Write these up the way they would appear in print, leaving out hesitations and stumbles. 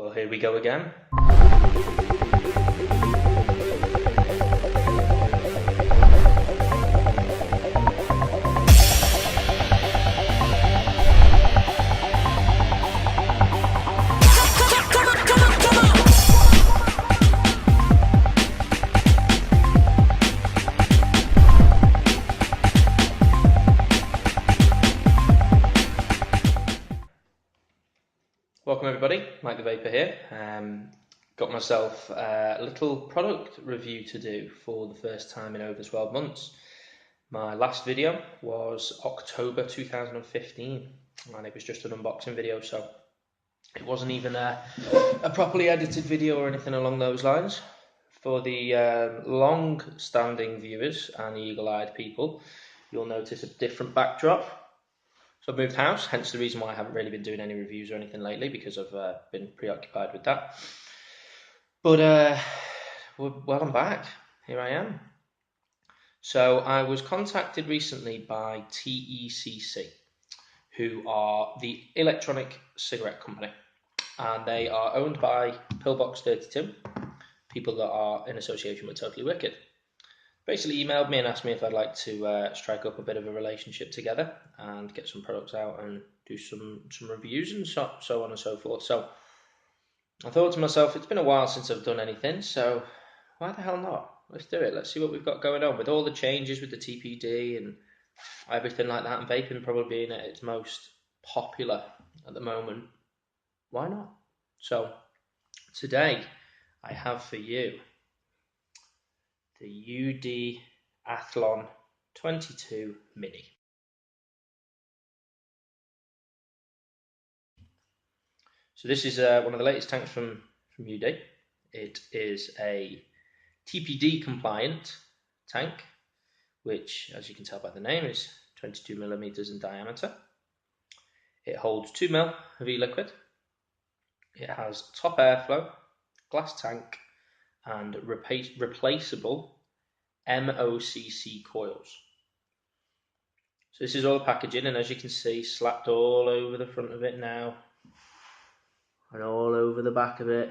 Well, here we go again. Welcome everybody, Mike the Vapor here. Got myself a little product review to do for the first time in over 12 months. My last video was October 2015 and it was just an unboxing video, so it wasn't even a properly edited video or anything along those lines. For the long-standing viewers and eagle-eyed people, you'll notice a different backdrop. So I've moved house, hence the reason why I haven't really been doing any reviews or anything lately, because I've been preoccupied with that. But well, I'm back. Here I am. So I was contacted recently by TECC, who are the electronic cigarette company, and they are owned by Pillbox 32, people that are in association with Totally Wicked. Basically emailed me and asked me if I'd like to strike up a bit of a relationship together and get some products out and do some reviews and so on and so forth. So I thought to myself, it's been a while since I've done anything, so why the hell not? Let's do it. Let's see what we've got going on with all the changes with the TPD and everything like that, and vaping probably being at its most popular at the moment. Why not? So today I have for you the UD Athlon 22 Mini. So this is one of the latest tanks from UD. It is a TPD compliant tank, which, as you can tell by the name, is 22 millimeters in diameter. It holds 2 ml of e-liquid. It has top airflow, glass tank, and replaceable MOCC coils. So this is all the packaging, and as you can see, slapped all over the front of it now and all over the back of it.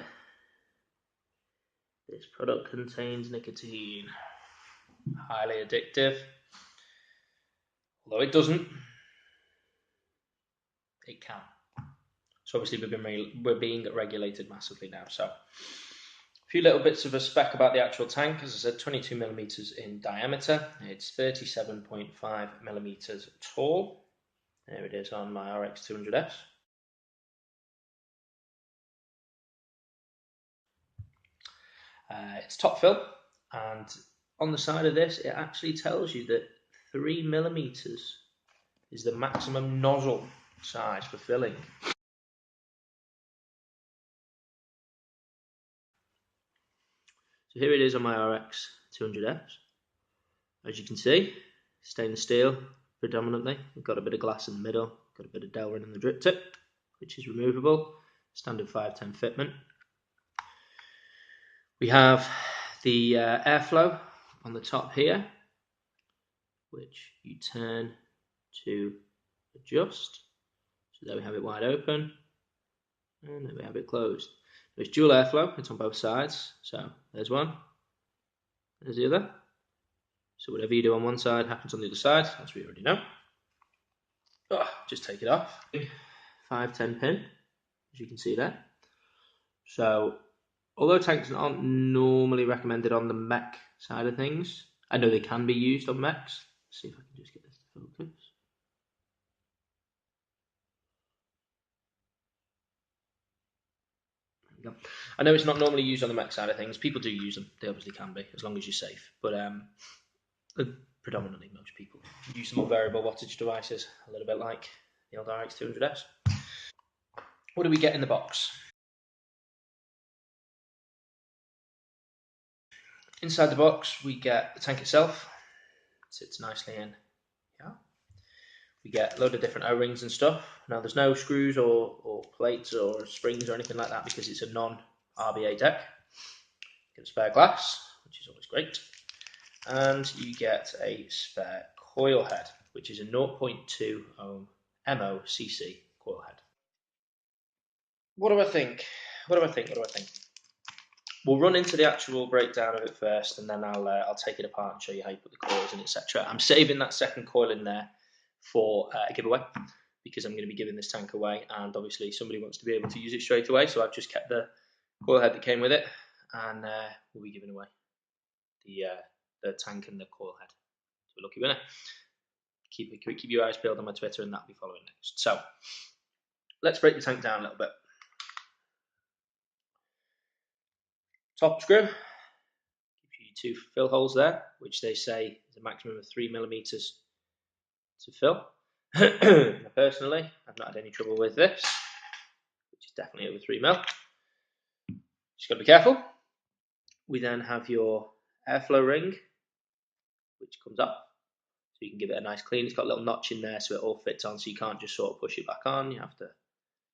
This product contains nicotine. Highly addictive. Although it doesn't, it can. So obviously we're being regulated massively now. So a few little bits of a spec about the actual tank. As I said, 22 millimeters in diameter. It's 37.5 millimeters tall. There it is on my RX 200S. It's top fill, and on the side of this, it actually tells you that 3 millimeters is the maximum nozzle size for filling. So here it is on my RX 200S. As you can see, stainless steel predominantly. We've got a bit of glass in the middle, got a bit of Delrin in the drip tip, which is removable, standard 510 fitment. We have the airflow on the top here, which you turn to adjust. So there we have it wide open, and there we have it closed. There's dual airflow, it's on both sides. So there's one, there's the other. So whatever you do on one side happens on the other side, as we already know. Just take it off. 510 pin, as you can see there. So although tanks aren't normally recommended on the mech side of things, I know they can be used on mechs. Let's see if I can just get this to focus. There we go. I know it's not normally used on the mech side of things. People do use them. They obviously can be, as long as you're safe. But predominantly most people use them on variable wattage devices, a little bit like the old RX 200S. What do we get in the box? Inside the box, we get the tank itself. It sits nicely in here. We get a load of different O-rings and stuff. Now, there's no screws or plates or springs or anything like that because it's a non-RBA deck. Get a spare glass, which is always great. And you get a spare coil head, which is a 0.2 ohm MOCC coil head. What do I think? what do I think? We'll run into the actual breakdown of it first, and then I'll take it apart and show you how you put the coils in, etc. I'm saving that second coil in there for a giveaway, because I'm going to be giving this tank away, and obviously somebody wants to be able to use it straight away, so I've just kept the coil head that came with it, and we'll be giving away the tank and the coil head to a lucky winner. Keep your eyes peeled on my Twitter, and that'll be following next. So let's break the tank down a little bit. Top screw gives you 2 fill holes there, which they say is a maximum of 3 millimeters to fill. Personally, I've not had any trouble with this, which is definitely over 3 mil. Just got to be careful. We then have your airflow ring, which comes up, so you can give it a nice clean. It's got a little notch in there so it all fits on, so you can't just sort of push it back on. You have to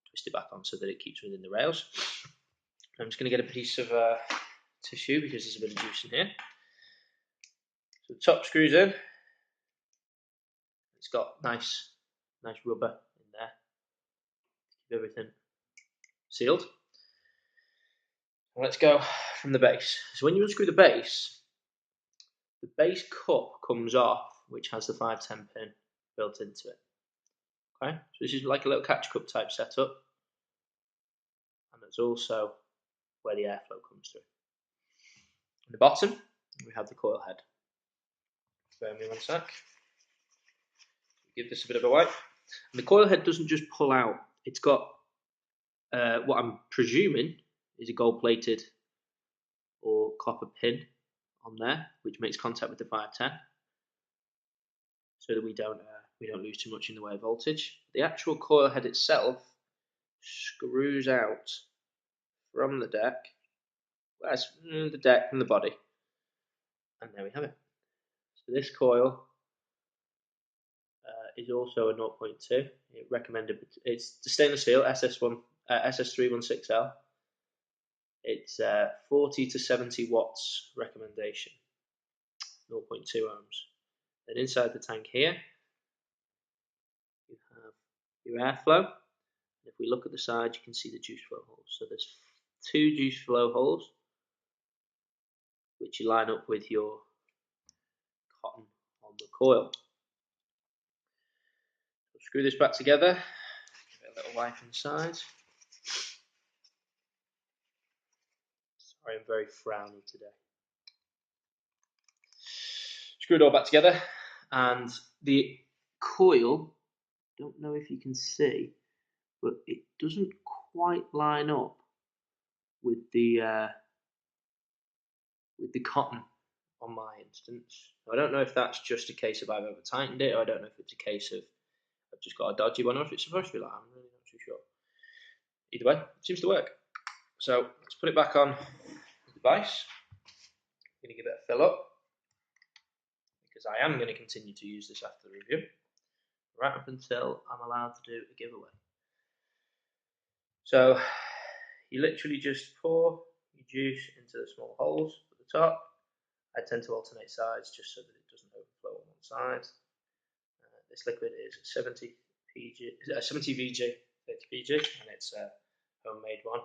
twist it back on so that it keeps within the rails. I'm just going to get a piece of tissue because there's a bit of juice in here. So the top screws in. It's got nice rubber in there to keep everything sealed. Let's go from the base. So when you unscrew the base cup comes off, which has the 510 pin built into it. Okay, so this is like a little catch cup type setup, and there's also where the airflow comes through. On the bottom, we have the coil head. Bear with me one sec. Give this a bit of a wipe. And the coil head doesn't just pull out. It's got what I'm presuming is a gold-plated or copper pin on there, which makes contact with the 510, so that we don't lose too much in the way of voltage. The actual coil head itself screws out from the deck. Well, that's the deck from the body, and there we have it. So this coil is also a 0.2. It recommended. It's the stainless steel SS316L. It's 40 to 70 watts recommendation, 0.2 ohms. Then inside the tank here, you have your airflow. If we look at the side, you can see the juice flow holes. So there's 2 juice flow holes, which you line up with your cotton on the coil. So screw this back together, give it a little wipe inside. Sorry, I'm very frowny today. Screw it all back together, and the coil, don't know if you can see, but it doesn't quite line up with the cotton on my instance. I don't know if that's just a case of I've over tightened it, or I don't know if it's a case of I've just got a dodgy one, or if it's supposed to be like I'm really not too sure. Either way, it seems to work. So let's put it back on the device. I'm going to give it a fill up, because I am going to continue to use this after the review, right up until I'm allowed to do a giveaway. So you literally just pour your juice into the small holes at the top. I tend to alternate sides just so that it doesn't overflow on one side. This liquid is 70 VG, 30 PG, and it's a homemade one,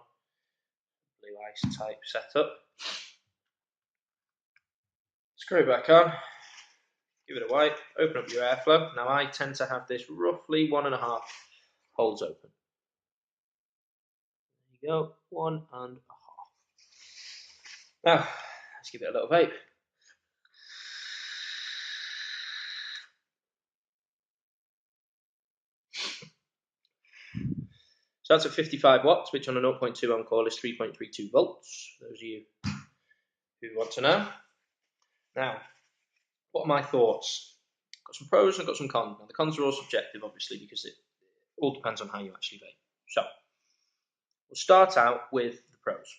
blue ice type setup. Screw it back on, give it a wipe, open up your airflow. Now I tend to have this roughly 1.5 holes open. There you go, 1.5. Now let's give it a little vape. So that's at 55 watts, which on a 0.2 ohm coil is 3.32 volts, for those of you who want to know. Now, what are my thoughts? I've got some pros and I've got some cons. Now, the cons are all subjective, obviously, because it all depends on how you actually vape. So, we'll start out with the pros.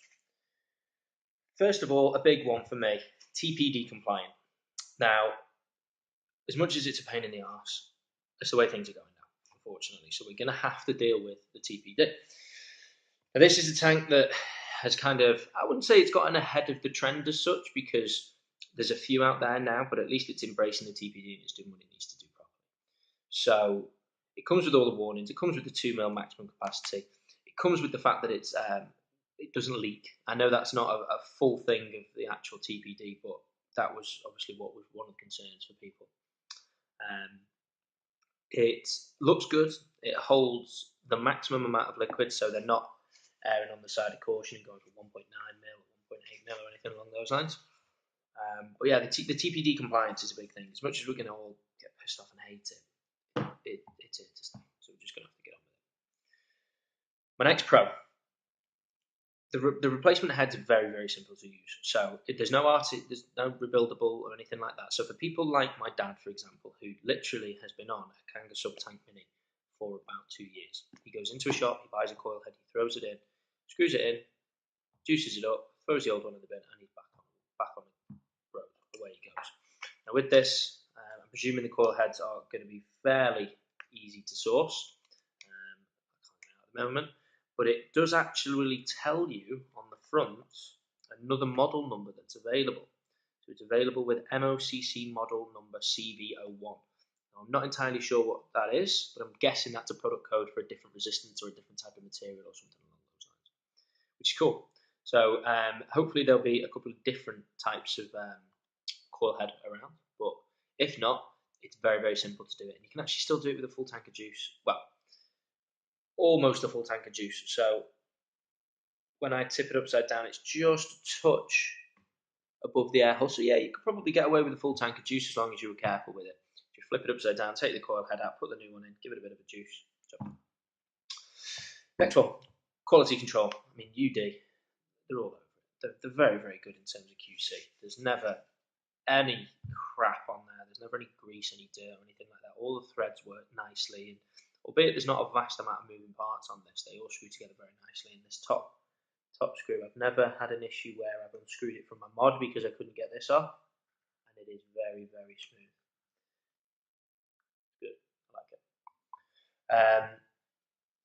First of all, a big one for me, TPD compliant. Now, as much as it's a pain in the arse, that's the way things are going now, unfortunately. So we're going to have to deal with the TPD. Now, this is a tank that has kind of, I wouldn't say it's gotten ahead of the trend as such, because there's a few out there now, but at least it's embracing the TPD and it's doing what it needs to do properly. So it comes with all the warnings. It comes with the 2 mil maximum capacity. It comes with the fact that it's it doesn't leak. I know that's not a full thing of the actual TPD, but that was obviously what was one of the concerns for people. It looks good. It holds the maximum amount of liquid, so they're not erring on the side of caution and going for 1.9 mil or 1.8 mil or anything along those lines. But yeah, the TPD compliance is a big thing. As much as we're going to all get pissed off and hate it's here to stay. So we're just going to have to get on with it. My next pro. The replacement heads are very, very simple to use. So there's no rebuildable or anything like that. So for people like my dad, for example, who literally has been on a Kanga Sub-Tank Mini for about 2 years, he goes into a shop, he buys a coil head, he throws it in, screws it in, juices it up, throws the old one in the bin, and he's back on the road, away he goes. Now with this, I'm presuming the coil heads are going to be fairly easy to source. I can't get out at the moment. But it does actually tell you on the front another model number that's available. So it's available with MOCC model number CV01. Now, I'm not entirely sure what that is, but I'm guessing that's a product code for a different resistance or a different type of material or something along those lines, which is cool. So hopefully there'll be a couple of different types of coil head around, but if not, it's very, very simple to do it. And you can actually still do it with a full tank of juice. Well, almost a full tank of juice. So when I tip it upside down, it's just a touch above the air hull. So yeah, you could probably get away with a full tank of juice as long as you were careful with it. You flip it upside down, take the coil head out, put the new one in, give it a bit of a juice. So, next one, quality control. I mean, UD, they're all over it. They're very, very good in terms of QC. There's never any crap on there. There's never any grease, any dirt, or anything like that. All the threads work nicely. And albeit there's not a vast amount of moving parts on this, they all screw together very nicely. And this top screw, I've never had an issue where I've unscrewed it from my mod because I couldn't get this off, and it is very, very smooth. Good, I like it.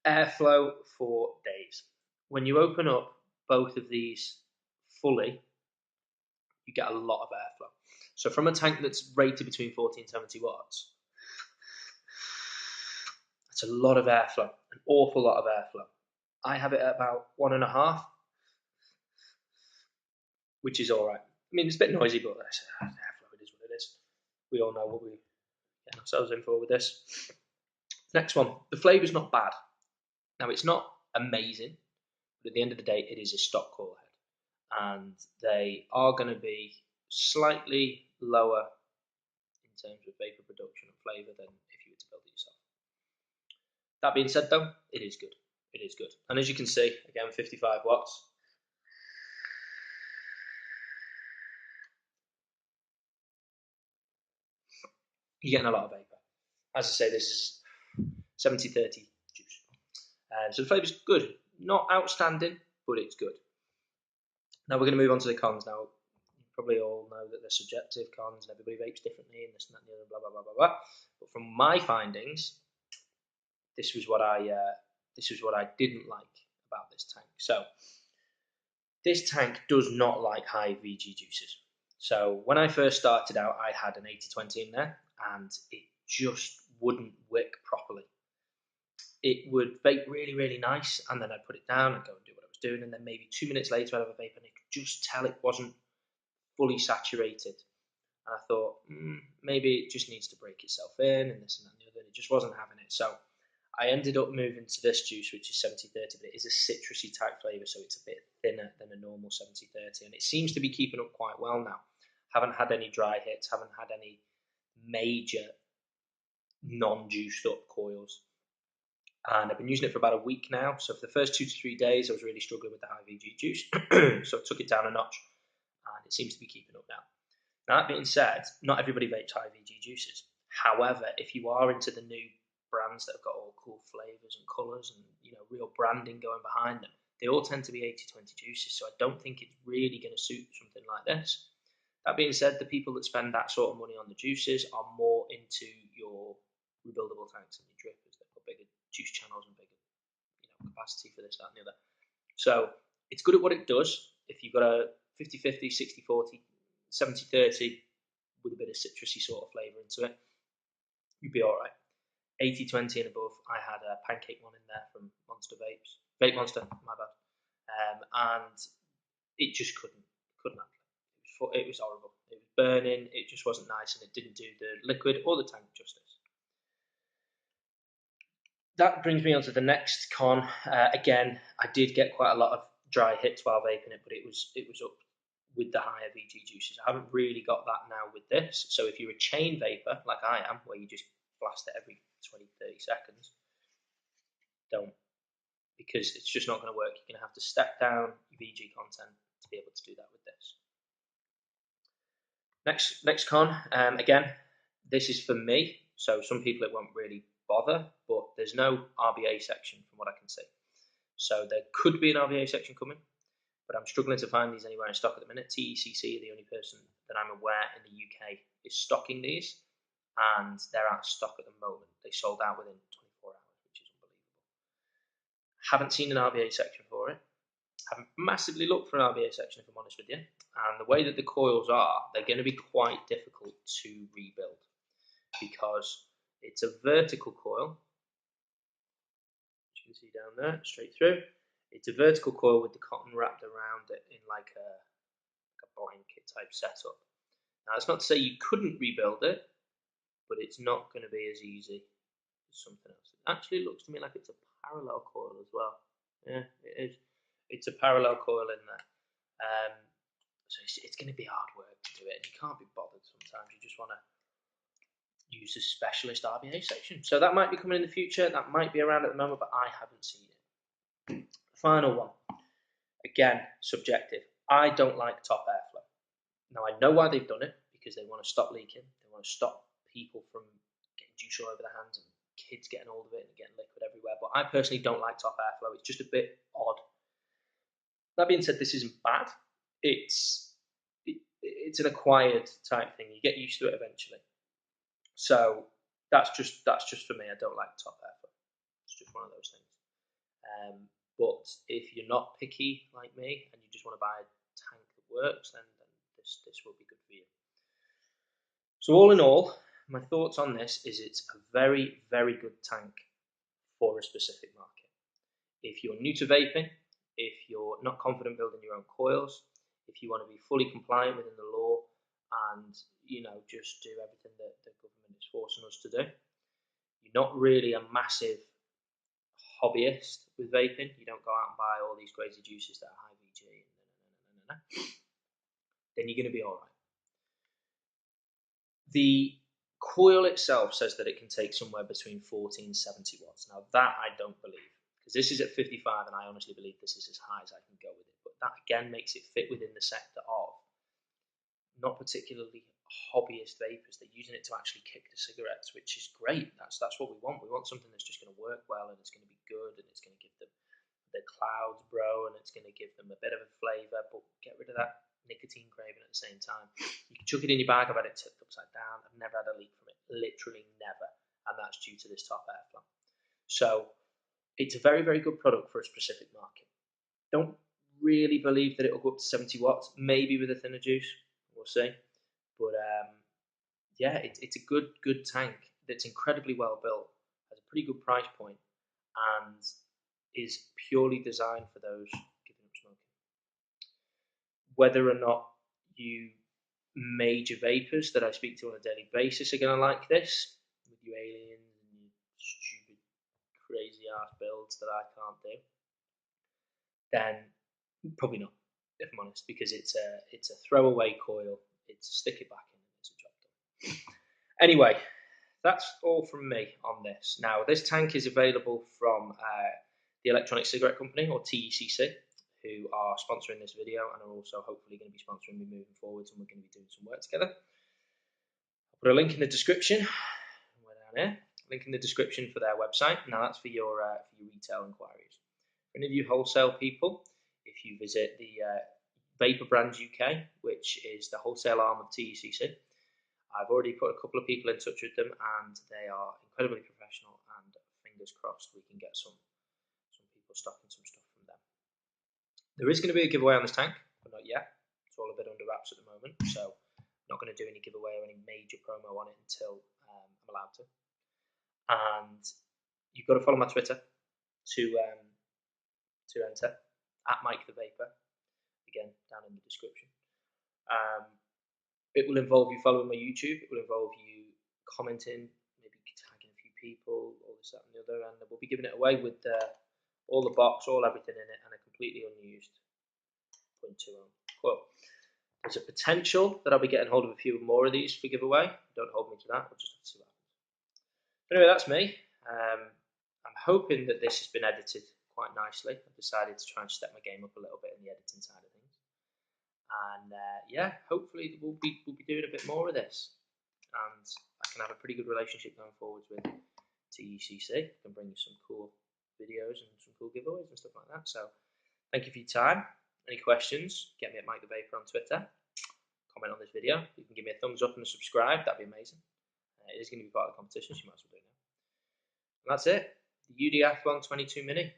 Airflow for days. When you open up both of these fully, you get a lot of airflow. So from a tank that's rated between 40 and 70 watts, that's a lot of airflow, an awful lot of airflow. I have it at about 1.5, which is all right. I mean, it's a bit noisy, but airflow, it is what it is. We all know what we're getting ourselves in for with this. Next one, the flavour's not bad. Now, it's not amazing, but at the end of the day, it is a stock coil head. And they are going to be slightly lower in terms of vapour production and flavour than if you were to build it yourself. That being said, though, it is good. It is good. And as you can see, again, 55 watts. You're getting a lot of vapour. As I say, this is 70-30 juice. So the flavour's good. Not outstanding, but it's good. Now we're going to move on to the cons. Now, you probably all know that they're subjective cons and everybody vapes differently and this and that and the other, blah, blah, blah, blah, blah. But from my findings, this was what I didn't like about this tank. So this tank does not like high VG juices. So when I first started out, I had an 80-20 in there, and it just wouldn't wick properly. It would vape really, really nice, and then I'd put it down and go and do what I was doing, and then maybe 2 minutes later I'd have a vape, and I could just tell it wasn't fully saturated. And I thought, maybe it just needs to break itself in, and this and that and the other, and it just wasn't having it. So I ended up moving to this juice, which is 70-30, but it is a citrusy type flavour, so it's a bit thinner than a normal 70-30, and it seems to be keeping up quite well now. Haven't had any dry hits, haven't had any major non-juiced up coils, and I've been using it for about a week now. So for the first 2 to 3 days, I was really struggling with the high VG juice, so I took it down a notch, and it seems to be keeping up now. Now, that being said, not everybody vapes high VG juices. However, if you are into the new brands that have got all cool flavours and colours and real branding going behind them, they all tend to be 80-20 juices, so I don't think it's really going to suit something like this. That being said, the people that spend that sort of money on the juices are more into your rebuildable tanks and your drippers. They've got bigger juice channels and bigger capacity for this, that and the other. So it's good at what it does. If you've got a 50-50, 60-40, 70-30 with a bit of citrusy sort of flavour into it, you'd be all right. 80-20 and above, I had a pancake one in there from Monster Vapes. Vape Monster, my bad. and it just couldn't handle it. It was horrible. It was burning. It just wasn't nice, and it didn't do the liquid or the tank justice. That brings me on to the next con. Again, I did get quite a lot of dry hits while vaping it, but it was up with the higher VG juices. I haven't really got that now with this. So if you're a chain vapor, like I am, where you just blast it every 20, 30 seconds, don't. Because it's just not going to work. You're going to have to step down your VG content to be able to do that with this. Next con, again, this is for me. So some people it won't really bother, but there's no RBA section from what I can see. So there could be an RBA section coming, but I'm struggling to find these anywhere in stock at the minute. TECC are the only person that I'm aware in the UK is stocking these, and they're out of stock at the moment. They sold out within 24 hours, which is unbelievable. Haven't seen an RBA section for it. Haven't massively looked for an RBA section, if I'm honest with you. And the way that the coils are, they're going to be quite difficult to rebuild because it's a vertical coil. As you can see down there, straight through. It's a vertical coil with the cotton wrapped around it in like a blanket type setup. Now, it's not to say you couldn't rebuild it, but it's not going to be as easy as something else. It actually looks to me like it's a parallel coil as well. Yeah, it is. It's a parallel coil in there. So it's going to be hard work to do it, and you can't be bothered sometimes. You just want to use a specialist RBA section. So that might be coming in the future. That might be around at the moment, but I haven't seen it. Final one. Again, subjective. I don't like top airflow. Now, I know why they've done it, because they want to stop leaking. They want to stop people from getting juice all over their hands and kids getting hold of it and getting liquid everywhere. But I personally don't like top airflow. It's just a bit odd. That being said, this isn't bad. It's an acquired type thing. You get used to it eventually. So that's just for me. I don't like top airflow. It's just one of those things. But if you're not picky like me and you just want to buy a tank that works, then this will be good for you. So all in all, my thoughts on this is it's a very, very good tank for a specific market. If you're new to vaping, if you're not confident building your own coils, if you want to be fully compliant within the law and just do everything that the government is forcing us to do, you're not really a massive hobbyist with vaping, you don't go out and buy all these crazy juices that are high VG, then you're going to be all right. The coil itself says that it can take somewhere between 40 and 70 watts. Now that I don't believe, because this is at 55 and I honestly believe this is as high as I can go with it. But that again makes it fit within the sector of not particularly hobbyist vapors. They're using it to actually kick the cigarettes, which is great. That's what we want. We want something that's just going to work well and it's going to be good and it's going to give them the clouds, bro, and it's going to give them a bit of a flavour, but get rid of that nicotine craving at the same time. You can chuck it in your bag. I've had it tipped upside down. I've never had a leak from it, literally never, and that's due to this top airflow. So it's a very, very good product for a specific market. Don't really believe that it will go up to 70 watts, maybe with a thinner juice, we'll see. But yeah, it's a good tank that's incredibly well built, has a pretty good price point, and is purely designed for those giving up smoking. Whether or not you major vapors that I speak to on a daily basis are going to like this, with you aliens and your stupid, crazy ass builds that I can't do, then probably not, if I'm honest, because it's a throwaway coil. It's a stick it back in and it's a job done. Anyway, that's all from me on this. Now, this tank is available from the Electronic Cigarette Company, or TECC, who are sponsoring this video and are also hopefully going to be sponsoring me moving forwards, and we're going to be doing some work together. I'll put a link in the description. We're down here. Link in the description for their website. Now that's for your retail inquiries. For any of you wholesale people, if you visit the Vapor Brands UK, which is the wholesale arm of TECC, I've already put a couple of people in touch with them, and they are incredibly professional. And fingers crossed, we can get some people stocking some stuff from them. There is going to be a giveaway on this tank, but not yet. It's all a bit under wraps at the moment, so I'm not going to do any giveaway or any major promo on it until I'm allowed to. And you've got to follow my Twitter to enter. at Mike the Vapor, again down in the description. It will involve you following my YouTube. It will involve you commenting, maybe tagging a few people, all this, that, and the other. And we'll be giving it away with all the box, all everything in it, and a completely unused 0.2 ohm coil. There's a potential that I'll be getting hold of a few more of these for giveaway. Don't hold me to that. We'll just have to see what happens. Anyway, that's me. I'm hoping that this has been edited quite nicely. I've decided to try and step my game up a little bit in the editing side of things. And yeah, hopefully we'll be doing a bit more of this, and I can have a pretty good relationship going forwards with TUCC. I can bring you some cool videos and some cool giveaways and stuff like that. So thank you for your time. Any questions, get me at Mike the Vapor on Twitter. Comment on this video. You can give me a thumbs up and a subscribe. That'd be amazing. It is going to be part of the competition, so you might as well do it now. And that's it. The UD Athlon 22 Mini.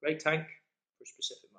Great tank for a specific